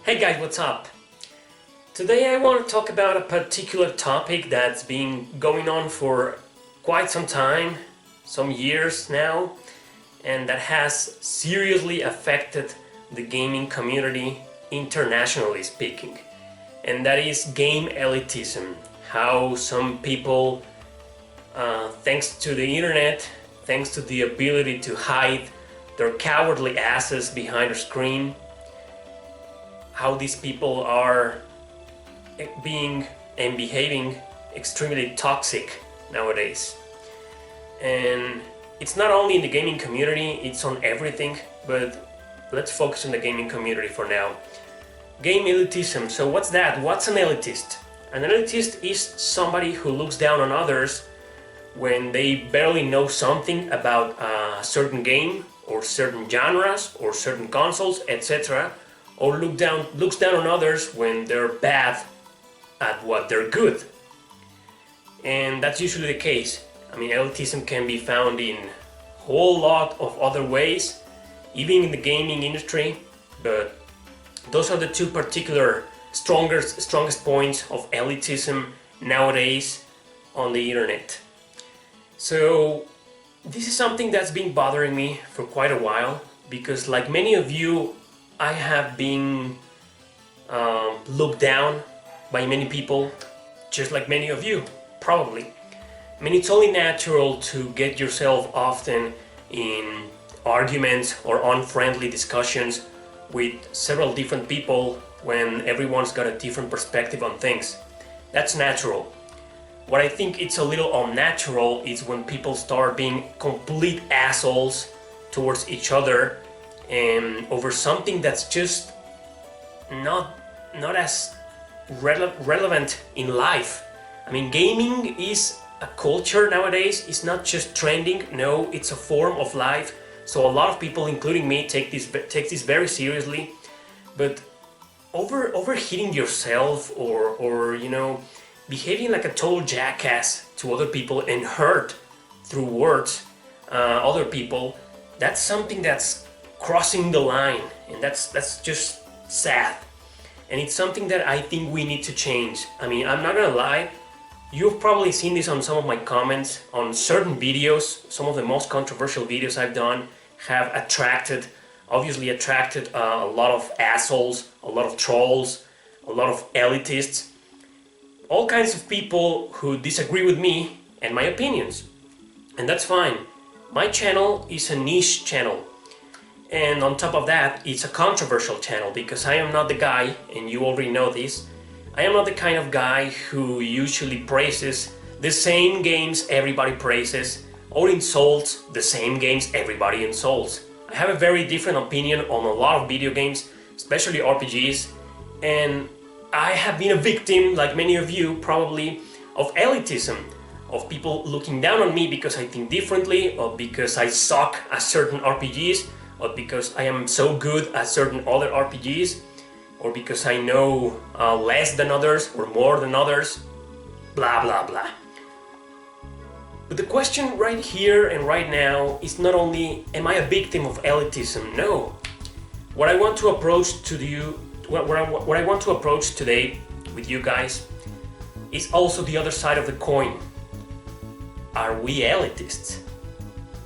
Hey guys, what's up? Today I want to talk about a particular topic that's been going on for quite some time, some years now, and that has seriously affected the gaming community, internationally speaking. And that is game elitism. How some people, thanks to the internet, thanks to the ability to hide their cowardly asses behind a screen, how these people are being and behaving extremely toxic nowadays. And it's not only in the gaming community, it's on everything, but let's focus on the gaming community for now. Game elitism. So what's that? What's an elitist? An elitist is somebody who looks down on others when they barely know something about a certain game or certain genres or certain consoles, etc. Or looks down on others when they're bad at what they're good. And that's usually the case. I mean, elitism can be found in a whole lot of other ways, even in the gaming industry, but those are the two particular strongest points of elitism nowadays on the internet. So this is something that's been bothering me for quite a while, because like many of you, I have been looked down by many people, just like many of you, probably. I mean, it's only natural to get yourself often in arguments or unfriendly discussions with several different people when everyone's got a different perspective on things. That's natural. What I think it's a little unnatural is when people start being complete assholes towards each other and over something that's just not as relevant in life. I mean, gaming is a culture nowadays. It's not just trending. No, it's a form of life. So a lot of people, including me, take this very seriously. But overheating yourself or behaving like a total jackass to other people and hurt through words other people, that's something that's crossing the line, and that's just sad. And it's something that I think we need to change. I mean, I'm not gonna lie, you've probably seen this on some of my comments on certain videos. Some of the most controversial videos I've done have obviously attracted a lot of assholes, a lot of trolls, a lot of elitists, all kinds of people who disagree with me and my opinions. And that's fine. My channel is a niche channel. And on top of that, it's a controversial channel because I am not the guy, and you already know this, I am not the kind of guy who usually praises the same games everybody praises or insults the same games everybody insults. I have a very different opinion on a lot of video games, especially RPGs, and I have been a victim, like many of you probably, of elitism, of people looking down on me because I think differently, or because I suck at certain RPGs, or because I am so good at certain other RPGs, or because I know less than others or more than others, blah blah blah. But the question right here and right now is not only am I a victim of elitism? No. What I want to approach today with you guys is also the other side of the coin. Are we elitists?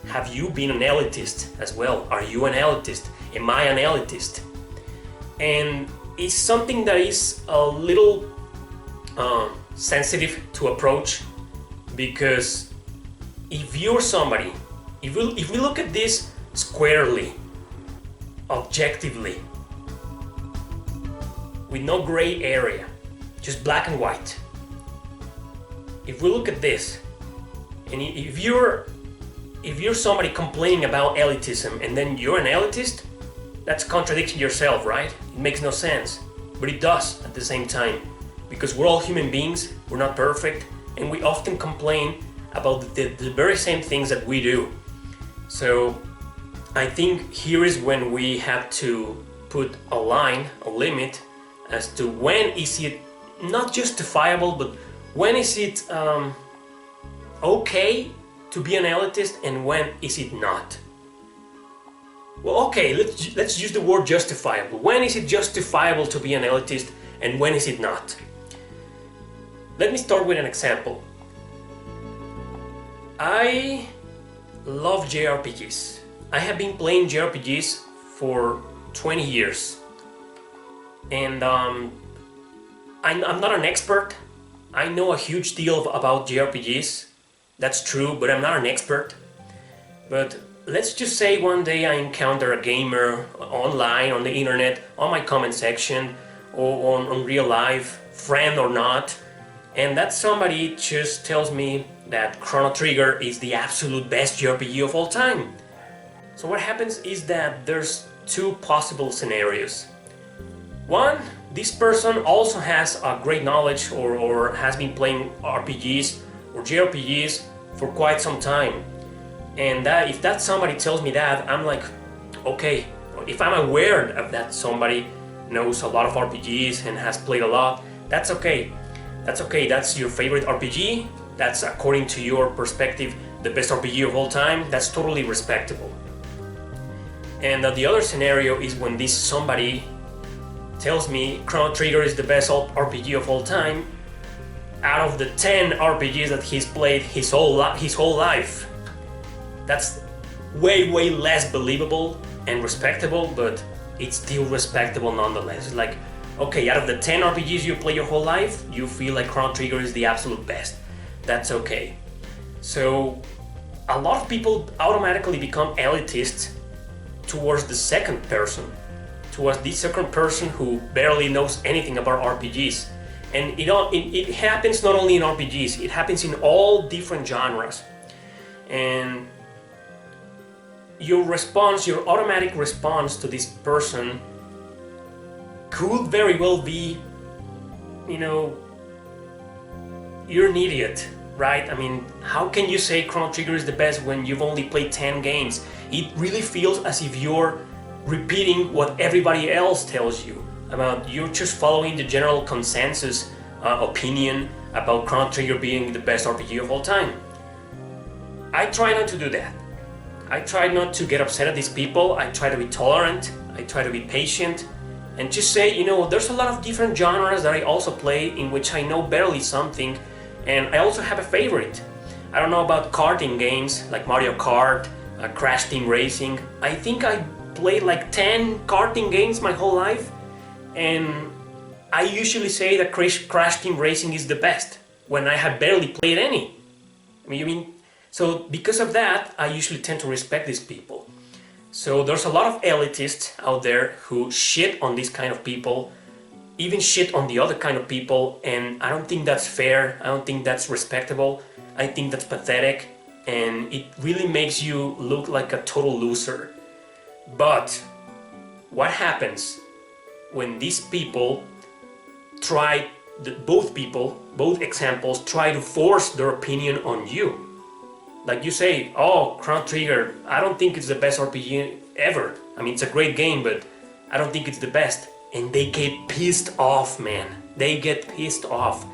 Have you been an elitist as well? Are you an elitist? Am I an elitist? And it's something that is a little sensitive to approach, because if you're somebody, if we look at this squarely, objectively, with no gray area, just black and white. If we look at this, and if you're somebody complaining about elitism and then you're an elitist, that's contradicting yourself, right? It makes no sense, but it does at the same time, because we're all human beings, we're not perfect, and we often complain about the very same things that we do. So I think here is when we have to put a line, a limit, as to when is it not justifiable, but when is it okay to be an elitist and when is it not. Well, okay, let's use the word justifiable. When is it justifiable to be an elitist and when is it not? Let me start with an example. I love JRPGs. I have been playing JRPGs for 20 years. And I'm not an expert. I know a huge deal about JRPGs. That's true, but I'm not an expert. But let's just say one day I encounter a gamer online, on the internet, on my comment section, or on real life, friend or not, and that somebody just tells me that Chrono Trigger is the absolute best JRPG of all time. So what happens is that there's two possible scenarios. One, this person also has a great knowledge or has been playing RPGs or JRPGs for quite some time. And if that somebody tells me that, I'm like, okay, if I'm aware of that somebody knows a lot of RPGs and has played a lot, that's okay. That's okay, that's your favorite RPG, that's according to your perspective the best RPG of all time, that's totally respectable. And the other scenario is when this somebody tells me Chrono Trigger is the best RPG of all time out of the 10 RPGs that he's played his whole life. That's way less believable and respectable, but it's still respectable nonetheless. It's like, okay, out of the 10 RPGs you play your whole life, you feel like Chrono Trigger is the absolute best. That's okay. So a lot of people automatically become elitists towards the second person, towards the second person who barely knows anything about RPGs. And it happens not only in RPGs, it happens in all different genres. And your automatic response to this person could very well be, you're an idiot, right? I mean, how can you say Chrono Trigger is the best when you've only played 10 games? It really feels as if you're repeating what everybody else tells you about. You're just following the general consensus opinion about Chrono Trigger being the best RPG of all time. I try not to do that. I try not to get upset at these people. I try to be tolerant. I try to be patient and just say, there's a lot of different genres that I also play in which I know barely something, and I also have a favorite. I don't know about karting games like Mario Kart, Crash Team Racing. I think I played like 10 karting games my whole life, and I usually say that Crash Team Racing is the best when I have barely played any. So because of that, I usually tend to respect these people. So there's a lot of elitists out there who shit on these kind of people, even shit on the other kind of people, and I don't think that's fair. I don't think that's respectable. I think that's pathetic, and it really makes you look like a total loser. But what happens when these people both examples try to force their opinion on you? Like you say, oh, Chrono Trigger, I don't think it's the best RPG ever. I mean, it's a great game, but I don't think it's the best. And they get pissed off, man. They get pissed off.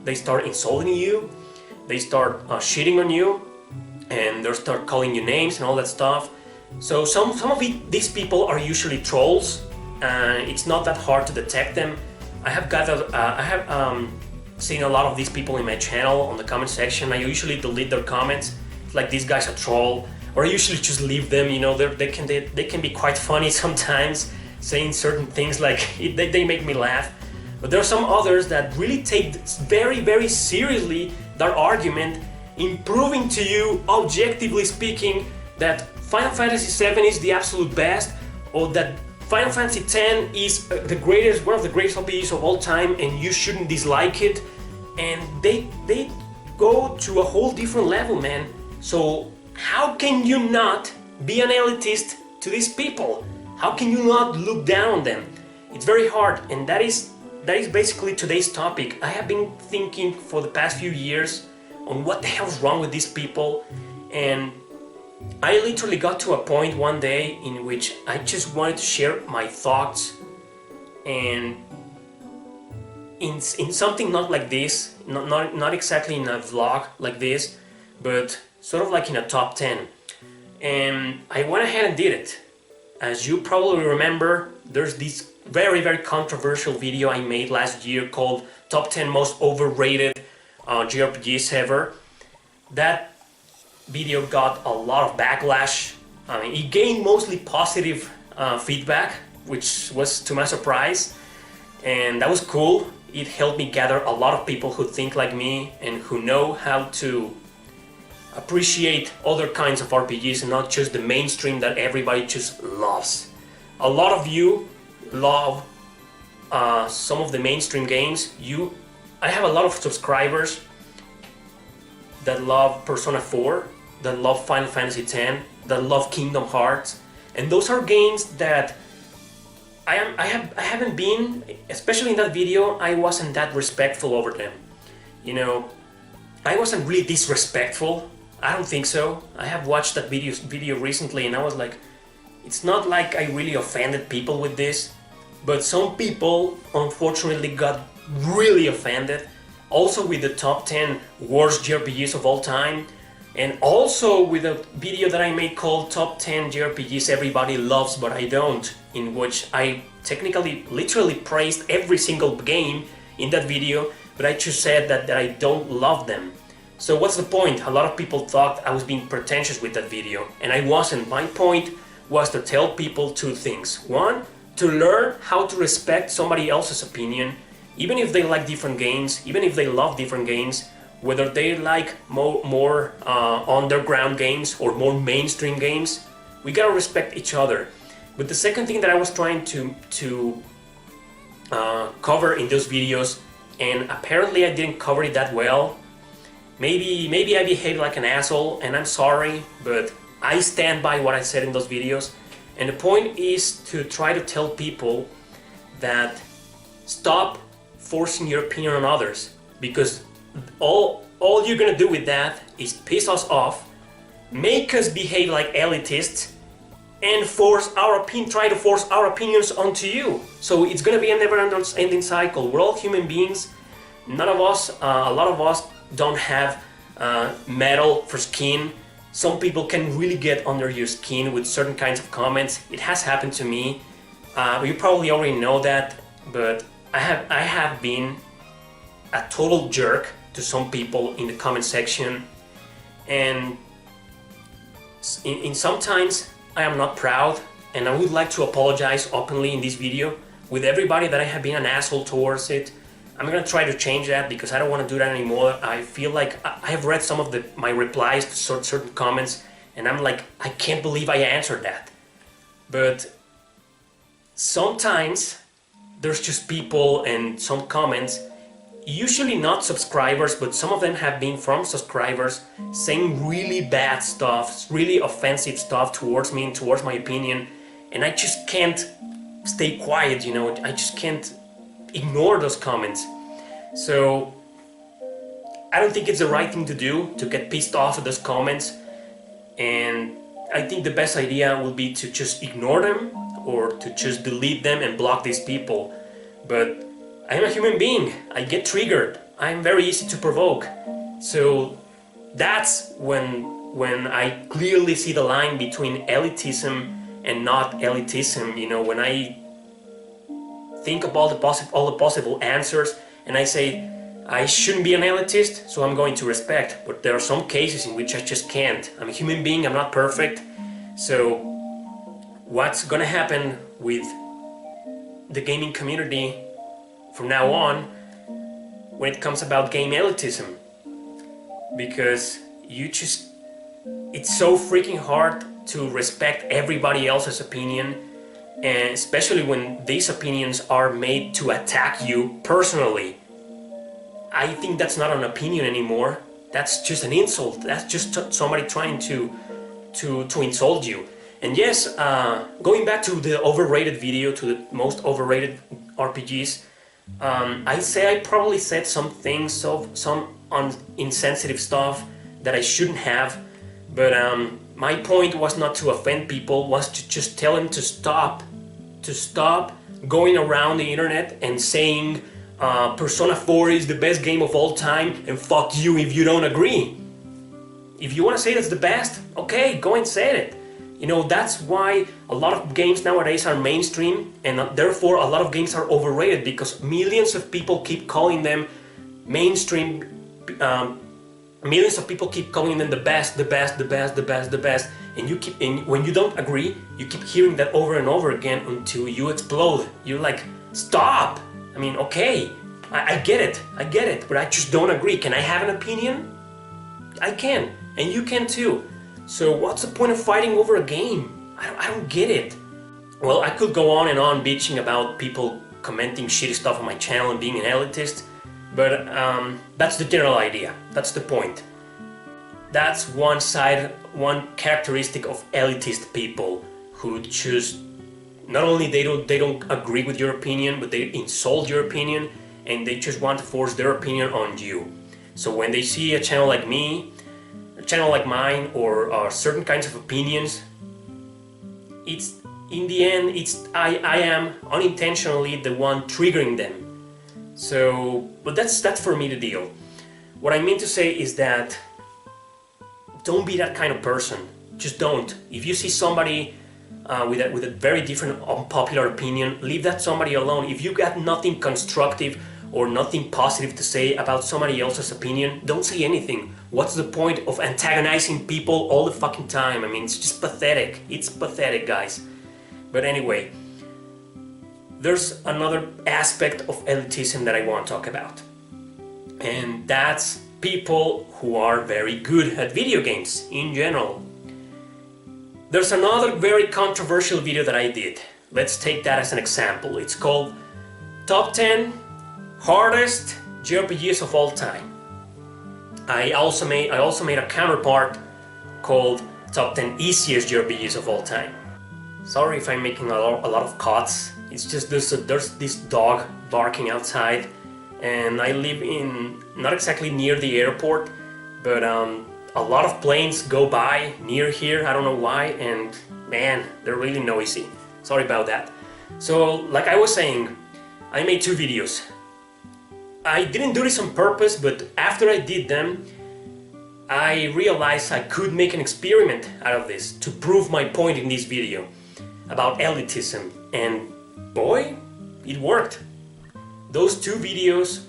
They start insulting you, they start shitting on you, and they start calling you names and all that stuff. So some of these people are usually trolls. It's not that hard to detect them. I have seen a lot of these people in my channel on the comment section. I usually delete their comments. Like, this guy's a troll, or I usually just leave them. They can be quite funny sometimes, saying certain things like they make me laugh. But there are some others that really take very seriously their argument, in proving to you, objectively speaking, that Final Fantasy VII is the absolute best, or that Final Fantasy X is one of the greatest RPGs of all time, and you shouldn't dislike it. And they go to a whole different level, man. So how can you not be an elitist to these people? How can you not look down on them? It's very hard, and that is basically today's topic. I have been thinking for the past few years on what the hell's wrong with these people, and I literally got to a point one day in which I just wanted to share my thoughts, and in something not like this, not exactly in a vlog like this, but sort of like in a top 10. And I went ahead and did it. as you probably remember, there's this very controversial video I made last year called Top 10 Most Overrated JRPGs Ever. That video got a lot of backlash. I mean, it gained mostly positive feedback, which was to my surprise, and that was cool. It helped me gather a lot of people who think like me and who know how to appreciate other kinds of RPGs and not just the mainstream that everybody just loves. A lot of you love some of the mainstream games. I have a lot of subscribers that love Persona 4, that love Final Fantasy X, that love Kingdom Hearts, and those are games that I haven't been, especially in that video, I wasn't that respectful over them. You know, I wasn't really disrespectful. I don't think so. I have watched that video recently and I was like, it's not like I really offended people with this, but some people unfortunately got really offended. Also with the top 10 worst JRPGs of all time, and also with a video that I made called Top 10 JRPGs Everybody Loves But I Don't, in which I technically literally praised every single game in that video, but I just said that I don't love them. So what's the point? A lot of people thought I was being pretentious with that video, and I wasn't. My point was to tell people two things. One, to learn how to respect somebody else's opinion, even if they like different games, even if they love different games, whether they like more underground games or more mainstream games. We gotta respect each other. But the second thing that I was trying to cover in those videos, and apparently I didn't cover it that well. Maybe I behaved like an asshole, and I'm sorry, but I stand by what I said in those videos. And the point is to try to tell people that stop forcing your opinion on others, because all you're gonna do with that is piss us off, make us behave like elitists, and try to force our opinions onto you. So it's gonna be a never-ending cycle. We're all human beings. None of us, a lot of us, don't have metal for skin. Some people can really get under your skin with certain kinds of comments. It has happened to me. You probably already know that, but I have been a total jerk to some people in the comment section, and in sometimes I am not proud, and I would like to apologize openly in this video with everybody that I have been an asshole towards it. I'm gonna try to change that because I don't want to do that anymore. I feel like I have read some of my replies to certain comments, and I'm like, I can't believe I answered that. But sometimes there's just people and some comments, usually not subscribers, but some of them have been from subscribers, saying really bad stuff, really offensive stuff towards me and towards my opinion, and I just can't stay quiet, you know, I just can't ignore those comments. So I don't think it's the right thing to do, to get pissed off at those comments, and I think the best idea will be to just ignore them or to just delete them and block these people. But I'm a human being, I get triggered, I'm very easy to provoke. So that's when I clearly see the line between elitism and not elitism. You know, when I think of all the possible answers and I say I shouldn't be an elitist, so I'm going to respect, but there are some cases in which I just can't. I'm a human being, I'm not perfect. So what's gonna happen with the gaming community from now on when it comes about game elitism? Because it's so freaking hard to respect everybody else's opinion, and especially when these opinions are made to attack you personally. I think that's not an opinion anymore. That's just an insult. That's just somebody trying to insult you. And yes, going back to the overrated video, to the most overrated RPGs, I probably said some things, some insensitive stuff that I shouldn't have, but my point was not to offend people, was to just tell them to stop going around the internet and saying Persona 4 is the best game of all time and fuck you if you don't agree. If you want to say that's the best, okay, go and say it. You know, that's why a lot of games nowadays are mainstream, and therefore a lot of games are overrated, because millions of people keep calling them mainstream. Millions of people keep calling them the best, the best, the best, the best, the best, and when you don't agree, you keep hearing that over and over again until you explode. You're like, stop! I mean, okay, I get it, but I just don't agree. Can I have an opinion? I can, and you can too. So what's the point of fighting over a game? I don't get it. Well, I could go on and on bitching about people commenting shitty stuff on my channel and being an elitist, but that's the general idea. That's the point. That's one side, one characteristic of elitist people who choose, not only they don't agree with your opinion, but they insult your opinion, and they just want to force their opinion on you. So when they see a channel like me, a channel like mine, or certain kinds of opinions, it's in the end, I am unintentionally the one triggering them. So, but that's for me the deal. What I mean to say is that don't be that kind of person. Just don't. If you see somebody with a very different unpopular opinion, leave that somebody alone. If you got nothing constructive or nothing positive to say about somebody else's opinion, don't say anything. What's the point of antagonizing people all the fucking time? I mean, it's just pathetic. It's pathetic, guys. But anyway, there's another aspect of elitism that I want to talk about. And that's people who are very good at video games in general. There's another very controversial video that I did. Let's take that as an example. It's called Top 10 Hardest JRPGs of All Time. I also made a counterpart called Top 10 Easiest JRPGs of All Time. Sorry if I'm making a lot of cuts. It's just there's this dog barking outside, and I live in not exactly near the airport, but a lot of planes go by near here. I don't know why, and man, they're really noisy. Sorry about that. So, like I was saying, I made 2 videos. I didn't do this on purpose, but after I did them, I realized I could make an experiment out of this to prove my point in this video about elitism, and boy, it worked. Those 2 videos,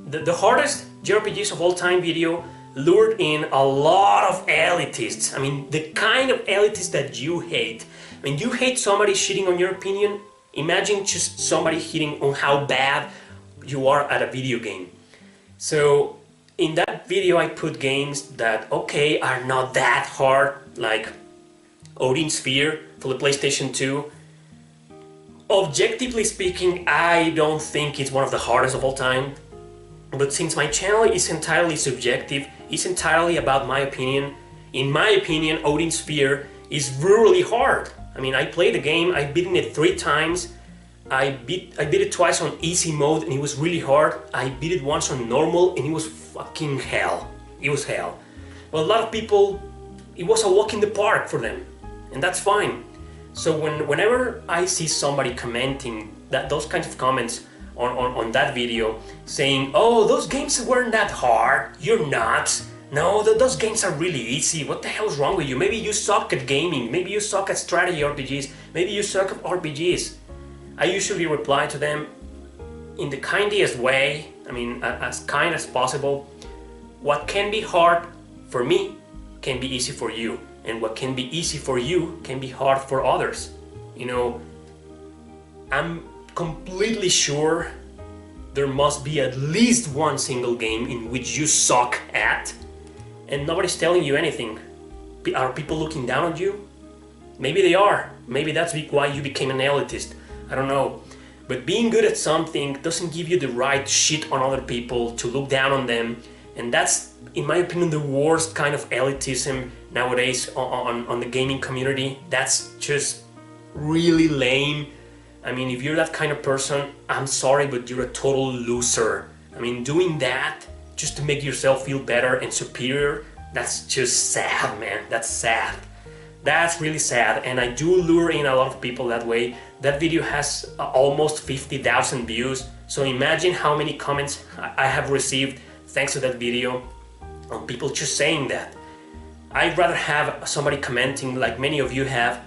the hardest JRPGs of all time video, lured in a lot of elitists. I mean, the kind of elitists that you hate. When you hate somebody shitting on your opinion, imagine just somebody hitting on how bad you are at a video game. So in that video I put games that, okay, are not that hard, like Odin Sphere for the PlayStation 2. Objectively speaking, I don't think it's one of the hardest of all time. But since my channel is entirely subjective, it's entirely about my opinion, in my opinion, Odin Sphere is really hard. I mean, I played the game, I've beaten it 3 times. I beat it twice on easy mode and it was really hard. I beat it once on normal and it was fucking hell. It was hell. Well, a lot of people, it was a walk in the park for them, and that's fine. So whenever I see somebody commenting those kinds of comments on that video, saying, oh, those games weren't that hard, you're nuts, no, those games are really easy, what the hell's wrong with you? Maybe you suck at gaming, maybe you suck at strategy RPGs, maybe you suck at RPGs. I usually reply to them in the kindest way, I mean, as kind as possible. What can be hard for me can be easy for you, and what can be easy for you can be hard for others. You know, I'm completely sure there must be at least one single game in which you suck at, and nobody's telling you anything. Are people looking down on you? Maybe they are. Maybe that's why you became an elitist. I don't know. But being good at something doesn't give you the right to shit on other people, to look down on them. And that's, in my opinion, the worst kind of elitism nowadays on the gaming community. That's just really lame. I mean, if you're that kind of person, I'm sorry, but you're a total loser. I mean, doing that just to make yourself feel better and superior, that's just sad, man. That's sad. That's really sad, and I do lure in a lot of people that way. That video has almost 50,000 views, so imagine how many comments I have received thanks to that video on people just saying that. I'd rather have somebody commenting, like many of you have,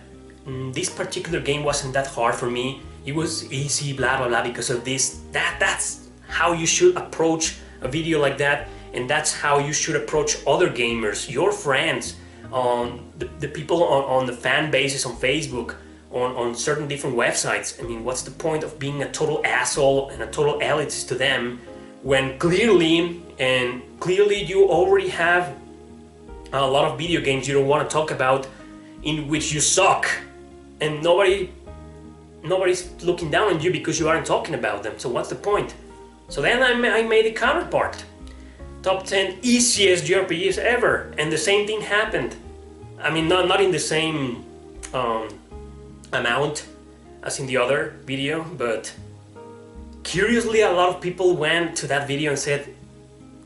this particular game wasn't that hard for me, it was easy, blah blah blah, because of this. That's how you should approach a video like that, and that's how you should approach other gamers, your friends, the people on the fan bases on Facebook, on certain different websites. I mean, what's the point of being a total asshole and a total elitist to them when clearly you already have a lot of video games you don't want to talk about in which you suck, and nobody's looking down on you because you aren't talking about them. So what's the point? So then I made a counterpart. Top 10 easiest JRPGs ever, and the same thing happened. I mean, not in the same amount as in the other video, but curiously a lot of people went to that video and said,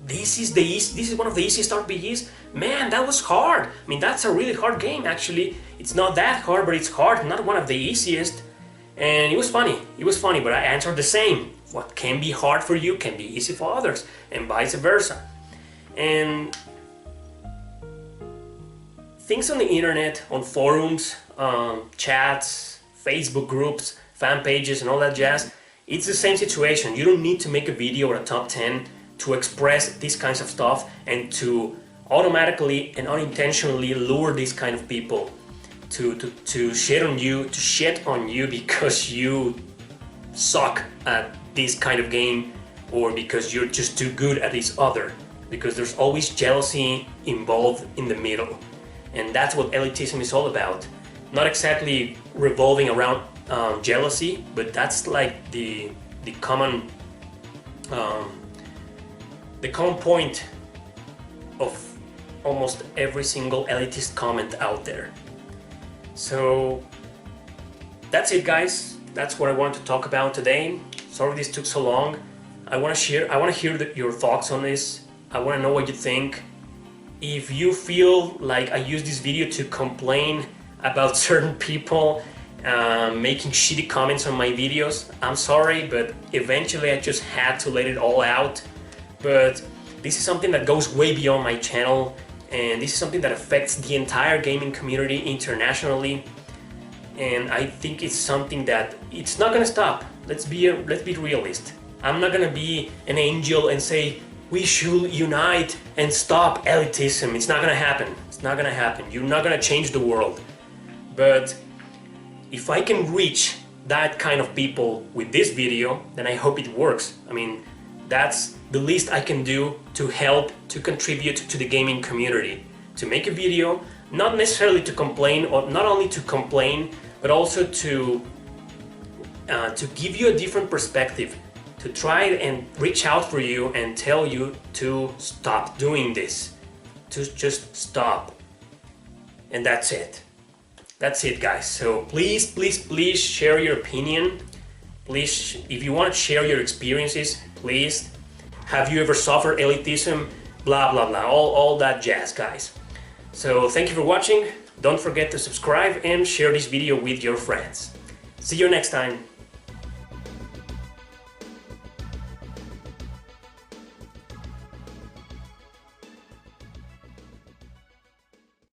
this is one of the easiest RPGs. Man, that was hard. I mean, that's a really hard game actually. It's not that hard, but it's hard, not one of the easiest. And it was funny, but I answered the same. What can be hard for you can be easy for others, and vice versa. And things on the internet, on forums, chats, Facebook groups, fan pages, and all that jazz, it's the same situation. You don't need to make a video or a top 10 to express these kinds of stuff and to automatically and unintentionally lure these kind of people to shit on you because you suck at this kind of game, or because you're just too good at this other, because there's always jealousy involved in the middle. And that's what elitism is all about. Not exactly revolving around jealousy, but that's like the common point of almost every single elitist comment out there. So that's it, guys. That's what I wanted to talk about today. Sorry this took so long. I want to hear your thoughts on this. I want to know what you think. If you feel like I use this video to complain about certain people making shitty comments on my videos, I'm sorry, but eventually I just had to let it all out. But this is something that goes way beyond my channel, and this is something that affects the entire gaming community internationally. And I think it's something that it's not gonna stop. Let's be realist. I'm not gonna be an angel and say we should unite and stop elitism. It's not gonna happen. It's not gonna happen. You're not gonna change the world. But if I can reach that kind of people with this video, then I hope it works. I mean, that's the least I can do to help, to contribute to the gaming community. To make a video, not necessarily to complain, or not only to complain, but also to give you a different perspective, to try and reach out for you and tell you to stop doing this, to just stop. And that's it. That's it, guys. So please share your opinion. Please, if you want to share your experiences, please. Have you ever suffered elitism? Blah blah blah, all that jazz, guys. So thank you for watching. Don't forget to subscribe and share this video with your friends. See you next time.